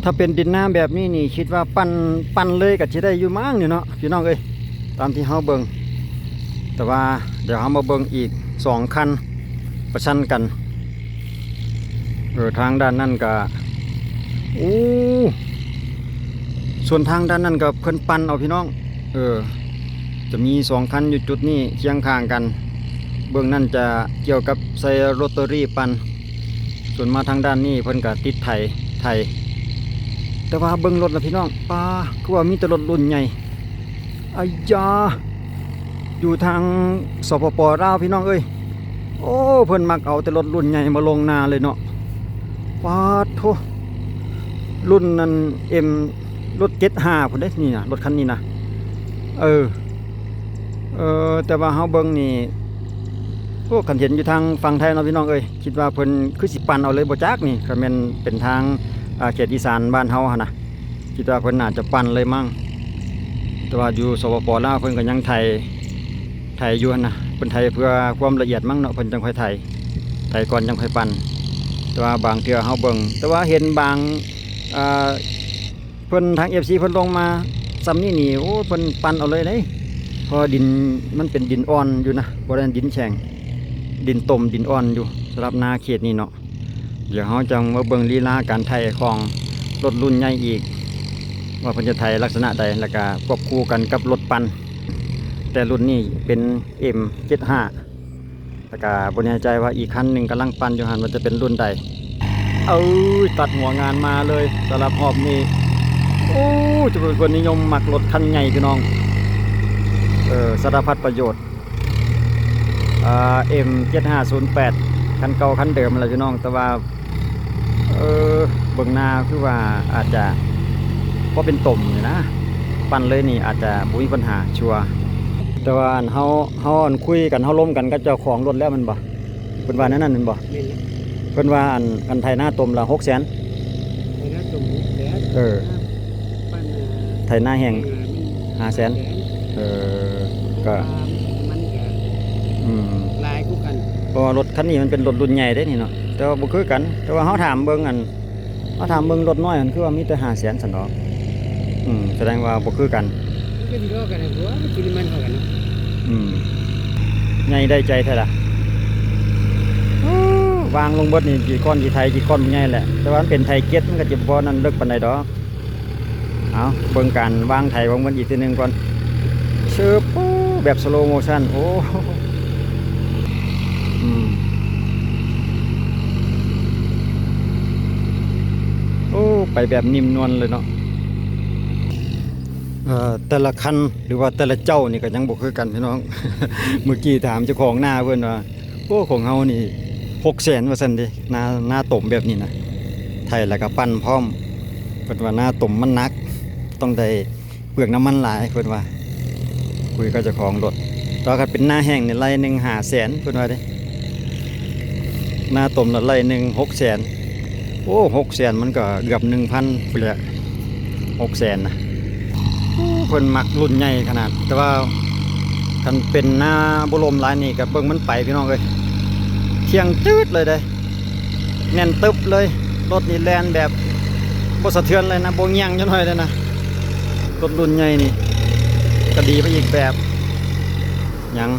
ถ้าเป็นดินน้ำแบบนี้นี่คิดว่าปั่นเลยก็จะได้อยู่มั้งนี่เนาะพี่น้องเอ้ยตามที่เฮาเบิ่งแต่ว่าเดี๋ยวเฮามาเบิ่งอีก2คันประชันกันทางด้านนั้นก็อู้ส่วนทางด้านนั้นก็เพิ่นปั่นเอาพี่น้องจะมี2คันอยู่จุดนี้เคียงข้างกันเบื้องนั้นจะเกี่ยวกับใส่โรตารี่ปั่นส่วนมาทางด้านนี้เพิ่นก็ติดไถแต่ว่าเบิ่งรถนะพี่น้องป้าคือว่ามีแต่รถรุ่นใหญ่อ้ยาอยู่ทางสปป.ลาวพี่น้องเอ้ยโอ้เพิ่นมักเอาแต่รถรุ่นใหญ่มาลงนาเลยเนาะป้าโธ่รุ่นนั้นรถ75พุ่นเด้นี่นะรถคันนี้นะแต่ว่าเฮาเบิ่งนี่โอ้คันเห็นอยู่ทางฝั่งไทยเนาะพี่น้องเอ้ยคิดว่าเพิ่นคือสิปั่นเอาเลยบ่จักนี่คันแม่นเป็นทางเขตอีสานบ้านเฮาหั่นน่ะคิดว่าเพิ่นน่าจะปั่นเลยมั้งแต่ว่าอยู่สปป.ลาวเพิ่นก็ยังไถอยู่หั่นน่ะเพิ่นไถเพื่อความละเอียดมั้งเนาะเพิ่นจังค่อยไถก่อนจังค่อยปั่นแต่ว่าบางเทื่อเฮาเบิ่งแต่ว่าเห็นบางเพิ่นทาง FC เพิ่นลงมาซ้ำนี่โอ้เพิ่นปั่นเอาเลยเด้เพราะดินมันเป็นดินอ่อนอยู่นะบ่ได้ดินแข็งดินต้มดินอ่อนอยู่สำหรับนาเขตนี้เนาะเดี๋ยวเฮาจะมาเบิ่งลีลาการไถของรถรุ่นใหญ่อีกว่าเพิ่นจะไถลักษณะใดแล้วก็ควบคู่กันกับรถปั่นแต่รุ่นนี้เป็น M75 แล้วก็บ่แน่ใจว่าอีกคันหนึงกำลังปั่นอยู่หั่นว่าจะเป็นรุ่นใดตัดหัวงานมาเลยสำหรับรอบนี้โอ้จะเป็นคนนิยมมักรถคันใหญ่พี่น้องสารพัดประโยชน์M7508 คันเก่าคันเดิมอะไรพี่น้องแต่ว่าเบิ่งหน้าคือว่าอาจจะเพราะเป็นต่มนี่นะปั่นเลยนี่อาจจะบ่มีปัญหาชัวร์แต่ว่าเฮาคุยกันเฮาล้มกันกับเจ้าของรถแล้วมันบ่เพิ่นว่านั่นมันบ่เพิ่นว่าอันไทยหน้าต่มละ600,000ไทยหน้าต่ม600,000ไทยหน้าแห้ง500,000ก็มันก็ลายคู่กันเพราะรถคันนี้มันเป็นรถรุ่นใหญ่เด้นี่เนาะแต่ว่าบ่คือกันแต่ว่าเฮาถามเบิ่งรถน้อยมันคือว่ามีแต่500,000ซั่นดอกแสดงว่าบ่คือกันก็สิรอกันนะตัวกินมันเข้ากันเนาะใหญ่ได้ใจแท้ล่ะวางลงเบิดนี่กี่ก้อนกี่ไทยกี่ก้อนใหญ่แหละแต่ว่ามันเป็นไทยเก็ตมันก็จะบ่นั่นเลิกปานใดดอกเอาเบิ่งการวางไทยของมันอีกทีนึงก่อนชึบแบบสโลว์โมชั่นไปแบบนิ่มนวลเลยเนาะแต่ละคันหรือว่าแต่ละเจ้านี่ก็ยังบ่คือกันพี่น้อง เมื่อกี้ถามเจ้าของหน้าเพิ่นว่าของเฮานี่600,000ว่าซั่นเด้หน้าต่มแบบนี้นะไทยแล้วก็ปั้นพร้อมเพิ่นว่าหน้าต่มมันหนักต้องได้เปลือกน้ำมันหลายเพิ่นว่าคุยกับเจ้าของรถตอนก็เป็นหน้าแห้งนี่ไล่นึง500,000เพิ่นว่าเด้หน้าต่มละไล่นึง600,000600,000มันก็เกือบ 1,000 พุ่นแหละ600,000นะเพิ่นมักรุ่นใหญ่ขนาดแต่ว่าคันเป็นหน้าบ่ลมหลายนี่ก็เบิ่งมันไปพี่น้องเอ้ยเที่ยงจืดเลยเด้แน่นตึบเลยรถนี่แล่นแบบบ่สะเทือนเลยนะบ่เงี่ยงจังหน่อยเลยนะรถรุ่นใหญ่นี่ก็ดีไปอีกแบบยัง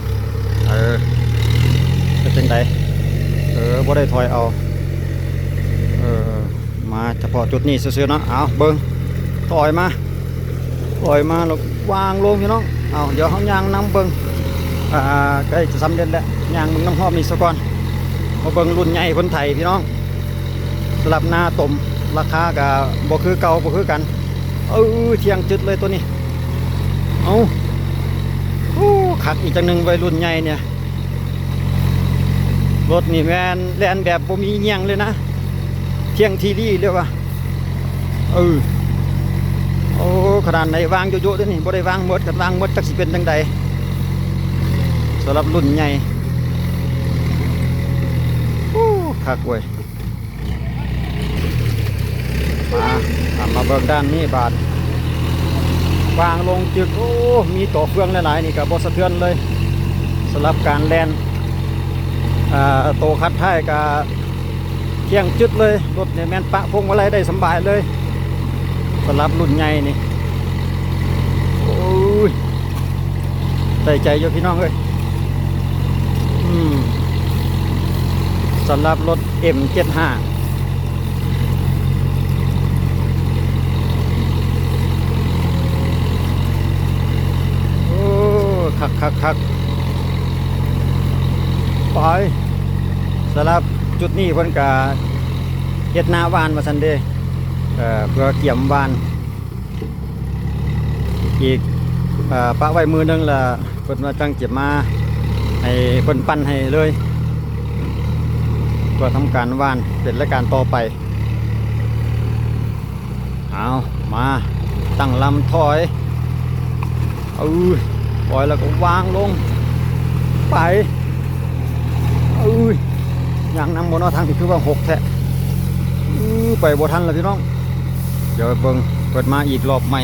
เป็นจังไดบ่ได้ถอยเอามาเฉพาะจุดนี้ซื่อๆเนาะเอาเบิ่งถอยมาแล้ววางลงพี่น้องเดี๋ยวเฮาย่างนำเบิ่งใกล้จะสำเร็จแล้วย่างน้ำหอมนี่ซะก่อนมาเบิ่งรุ่นใหญ่คนไทยพี่น้องสลับหน้าต่มราคาก็บ่คือเก่าบ่คือกันเที่ยงจุดเลยตัวนี้ขัดอีกจังหนึ่งวัยรุ่นใหญ่เนี่ยรถนี่แมนแลนแบบบ่มีเงี่ยงเลยนะเที่ยงทีรีเรียกว่าขนาดไหนวางโยๆด้วยนี่บ่ได้วางหมดกันวางหมดจักสิเป็นจังใดสำหรับรุ่นใหญ่คักเว้ยมาเบิ่งด้านนี้บาดวางลงจึกมีต่อเฟืองหลายๆนี่ก็บ่สะเทือนเลยสำหรับการแล่นโตคัดท้ายก็เที่ยงจุดเลยรถเนี่ยแม่นปะพวงมาลัยได้สบายเลย สลับรุ่นใหญ่นี่โอ้ยใจอยู่พี่น้องเอ้ยสำหรับรถ M75 โอ้คักไปสำหรับจุดนี้เพิ่นก็เฮ็ดหน้าวานว่าซั่นเด้เพื่อเกี่ยมวานอีกปะไว้มือนึงล่ะเพิ่นว่าจังเก็บมาให้เพิ่นปั้นให้เลยเพื่อทำการวานเป็นรายการต่อไปเอามาตั้งลำถอยปล่อยแล้วก็วางลงไปอย่างนำบนทางที่คือว่า6แท้ไปบ่ทันแล้วพี่น้องเดี๋ยวเบิ่งเปิดมาอีกรอบใหม่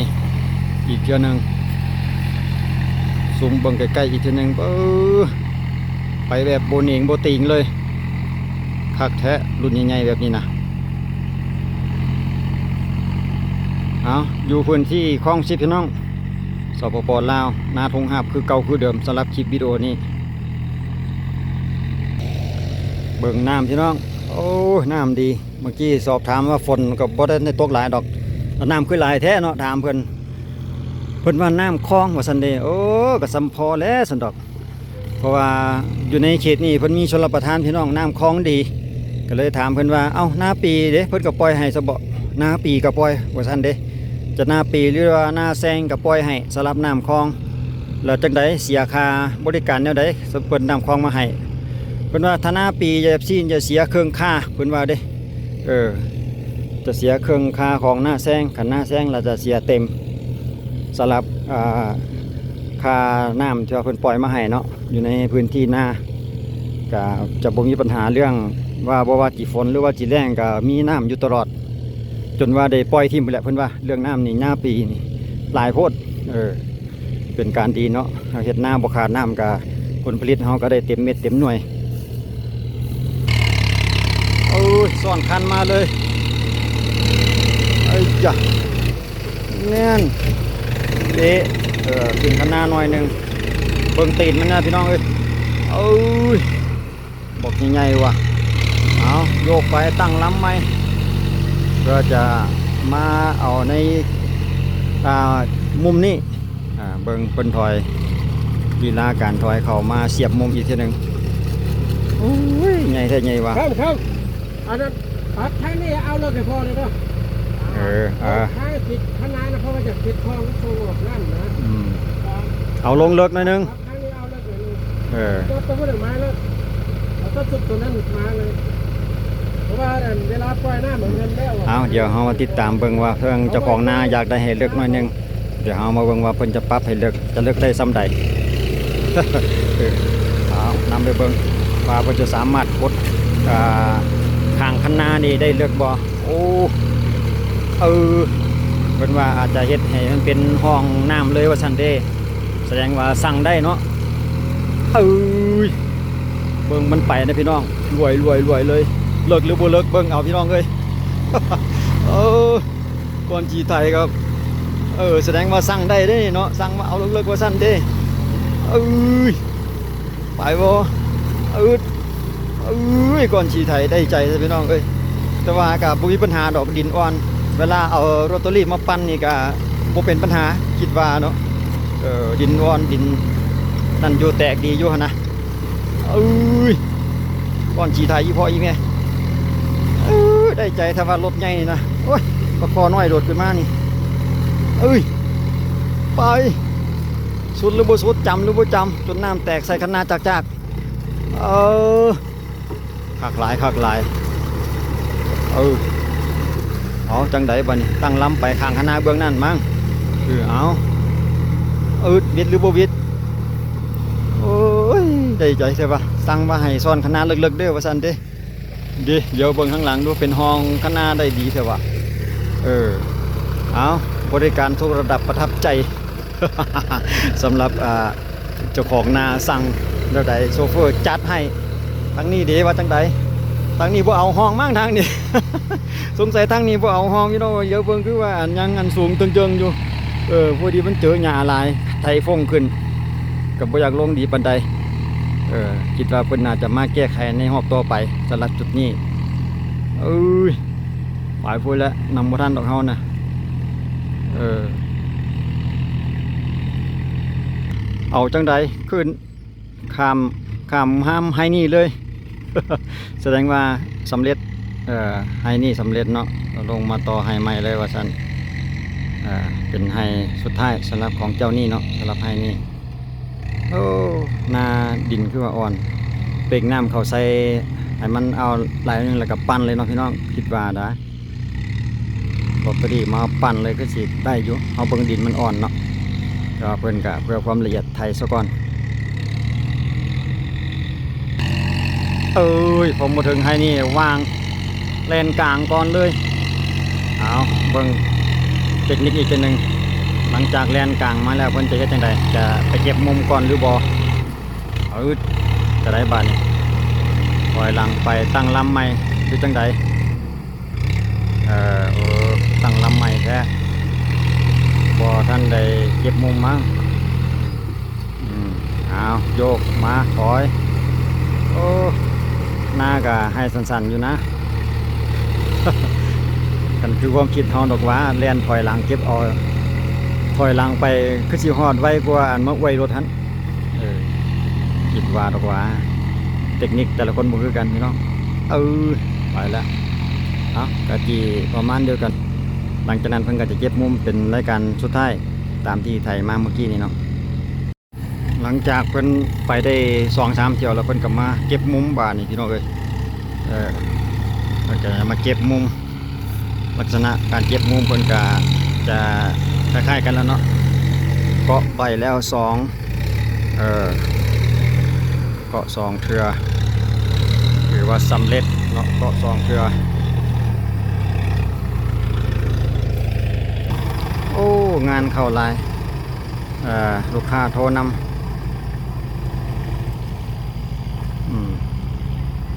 อีกเทื่อนึงซูมเบิ่งใกล้ๆอีกเทื่อนึงไปแบบโบเหน่งโบติงเลยคักแท้รุ่นใหญ่ๆแบบนี้นะเอาอยู่พื้นที่คลอง10พี่น้องสปป.ลาวนาทงหาบคือเก่าคือเดิมสำหรับคลิปวิดีโอนี้เบิ่งน้ำพี่น้องโอ้น้ำดีเมื่อกี้สอบถามว่าฝนก็บ่ได้ในตกหลายดอกน้ำคือหลายแท้เนาะถามเพิ่นว่าน้ำคลองว่าซั่นเด้โอ้ก็สำพอแล้วซั่นดอกเพราะว่าอยู่ในเขตนี้เพิ่นมีชลประทานพี่น้องน้ำคลองดีก็เลยถามเพิ่นว่าเอ้าหน้าปีเด้เพิ่นก็ปล่อยให้ซะบ่หน้าปีก็ปล่อยว่าซั่นเด้จะหน้าปีหรือว่าหน้าแซงก็ปล่อยให้สำหรับน้ำคลองแล้วจังได๋เสียค่าบริการแนวใดสเพิ่นน้ำคลองมาให้เพิ่นว่าถ้าหน้าปีจะเสียเครื่องค่าเพิ่นว่าเด้จะเสียเครื่องค่าของหน้าแซงขันหน้าแซงเราจะเสียเต็มสำหรับค่าน้ำที่ว่าเพิ่นปล่อยมาให้เนาะอยู่ในพื้นที่หน้าก็จะบ่มีปัญหาเรื่องว่าบ่ว่าจีฝนหรือว่าจีแล้งก็มีน้ำอยู่ตลอดจนว่าได้ปล่อยทิ้งไปแล้วเพิ่นว่าเรื่องน้ำนี่หน้าปีนี่หลายโพดเป็นการดีเนาะเฮ็ดหน้าบ่ขาดน้ำก็ผลผลิตเฮาก็ได้เต็มเม็ดเต็มหน่วยซ่อนคันมาเลยจ้ะแน่นเดะขึ้นคันหน้าหน่อยหนึ่งเบิ่งตีนมันนะพี่น้องบอกใหญ่ๆว่ะเอาโยกไปตั้งลำไหมเพื่อจะมาเอาในมุมนี้เบิ่งเพิ่นถอยลีลาการถอยเข้ามาเสียบมุมอีกทีหนึ่งใหญ่แท้ใหญ่ว่ะครับอันนั้นปักทางนี้เอาเลยพอเลยเนาะทางติดข้างในนะเพราะว่าจะติดคลองโซ่ออกนั่นนะเอาลงเลิกหน่อยนึงทางนี้เอาเลยตัวพูดถึงไม้แล้วเราก็จุดตัวนั้นมาเลยเพราะว่าเวลาปล่อยหน้าเหมือนกันแล้วเดี๋ยวเรามาติดตามเบิ่งว่าเพิ่งเจ้าของนาอยากได้ให้เลิกหน่อยนึงเดี๋ยวเรามาเบิ่งว่าเพิ่นจะปรับให้เลิกจะเลิกได้ซ้ำใดนำไปเบิ่งว่าเพิ่นจะสามารถกดข้างคันนานี่ได้เลิกบ่เพิ่นว่าอาจจะเฮ็ดให้มันเป็นห้องน้ำเลยว่าซั่นเด้แสดงว่าสั่งได้เนาะเบิ่งมันไปนะพี่น้องรวยเลยเลิกหรือบ่เลิกเบิ่งเอาพี่น้องเอ้ยก่อนขี่ไทยครับแสดงว่าสั่งได้เด้เนาะสั่งมาเอาเลิกว่าซั่นเด้ไปบ่ก่อนขี่ไทยได้ใจซะพี่น้องเอ้ยแต่ว่าก็บ่มีปัญหาดอกดินอ่อนเวลาเอาโรตารี่มาปั้นนี่ก็บ่เป็นปัญหาคิดว่าเนาะดินอ่อนดินนั่นอยู่แตกดีอยู่หั่นนะก่อนขี่ไทยอีพ่ออีแม่ได้ใจถ้าว่ารถใหญ่นี่นะโอ้ยก็คอน้อยโดดขึ้นมานี่ไปสุดหรือบ่สุดจำหรือบ่จำจนน้ำแตกใส่คันนาจากคักหลายเอาจังไดบัดนี้ตั้งลำไปข้างคณะเบื้องนั่นมั้งเอาวิดหรือบ่วิดโอ้ยได้ใจใช่ปะสั่งมาให้ซ่อนคณะเลิกๆเด้อว่าซั่นเด้เดี๋ยวเบิ่งข้างหลังดูเป็นห้องคณะได้ดีใช่ปะเอาบริการทุกระดับประทับใจ สำหรับเจ้าของนาสั่งแล้วใดโซเฟอร์จัดให้ทั้งนี้เด้ว่าจังได ทางนี้บ่เอาห้องมั่งทางนี้ สงสัยทางนี้บ่เอาห้องพี่น้องเดี๋ยวเบิ่งคือว่าอันยังอันสูงเจิงๆอยู่พอดีมันเจอหญ้าหลายไถฟงขึ้นก็บ่อยากลงดีปานใดคิดว่าเพิ่นน่าจะมาแก้ไขในรอบต่อไปสำหรับจุดนี้เอ้ยหลายพุ่นแล้วนำบ่ทันดอกเฮานะเอาจังใดขึ้นข้ามห้ามให้นี่เลย แสดงว่าสำเร็จให้นี่สำเร็จเนาะลงมาต่อให้ใหม่เลยว่าซั่นเป็นให้สุดท้ายสำหรับของเจ้านี่เนาะสำหรับให้นี่โอ้นาดินคือว่าอ่อนเปกน้ำเขาใส่ให้มันเอาหลายนึงแล้วก็ปั้นเลยเนาะพี่น้องคิดว่าได้ปกติมาปั้นเลยก็สิได้อยู่เอาเบิ่งดินมันอ่อนเนาะก็เพิ่นก็เพื่อความละเอียดไทยซะก่อนผมมาถึงให้นี่วางเลนกลางก่อนเลยเอาเบิ่งเทคนิคอีกทีหนึ่งหลังจากแลนกลางมาแล้วเพิ่นจะเฮ็ดจังไดจะไปเก็บมุมก่อนหรือบ่จะได้บาดนี่ปล่อยหลังไปตั้งลำใหม่หรือจังไดตั้งลำใหม่แท้พอท่านได้เก็บมุมมั้งเอาโยกมาถอยหน้าก็ให้สั่นๆอยู่นะ กันคือความคิดเฮาดอกว่าแล่นถอยหลังเก็บเอาถอยหลังไปคือสิฮอดไวกว่าอันมาไว้รถหันคิดว่าดอกว่าเทคนิคแต่ละคนบ่คือกันพี่น้องไปแล้วกะจีประมาณเดียวกันหลังจากนั้นเพิ่นก็จะเก็บมุมเป็นรายการสุดท้ายตามที่ไทยมาเมื่อกี้นี่เนาะหลังจากเพิ่นไปได้ 2-3 เที่ยวแล้วเพิ่นก็มาเก็บมุมบ้านนี่พี่น้องเอ้ยก็จะมาเก็บมุมลักษณะการเก็บมุมเพิ่นก็จะคล้ายๆกันแล้วเนาะเกาะไปแล้วเกาะ2เทื่อหรือว่าสำเร็จเนาะเกาะ2เทื่องานเข้าหลายลูกค้าโทรนำ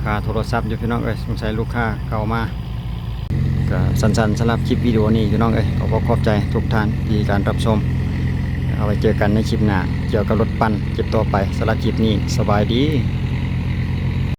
ค่าโทรศัพท์อยู่พี่น้องสงสัยลูกค้าเข้ามาก็สั้นๆสำหรับคลิปวิดีโอนี้พี่น้องขอบใจทุกท่านที่การรับชมเอาไว้เจอกันในคลิปหน้าเกี่ยวกับรถปั่นคลิปต่อไปสำหรับคลิปนี้สบายดี